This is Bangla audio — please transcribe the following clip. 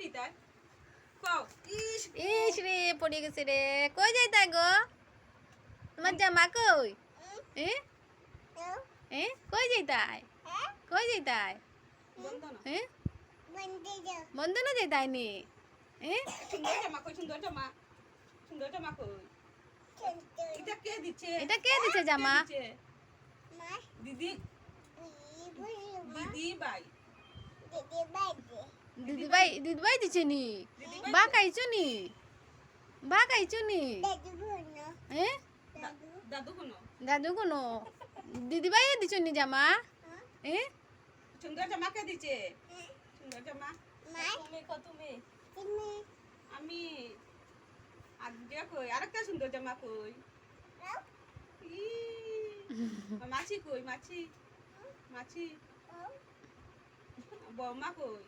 যাইতাই কও ইস রে পড়ে গেছে রে কই যাইতাই গো তোমার জামা কই কই যাইতাই কই যাইতাই বন্ধন বন্ধন যাইতাই নি সুন্দর জামা কই সুন্দর জামা কই এটা কে দিচ্ছে জামা দিদি দিদি বাই দিদি ভাই দিছে নি বা খাইছো নি দাদু কোনো দাদু কোনো দিদি ভাই দিছো নি জামা সুন্দর জামা কে দিচ্ছে সুন্দর জামা তুমি আমি আগে কই আরেকটা সুন্দর জামা কই মাছি কই মাছি বৌমা কই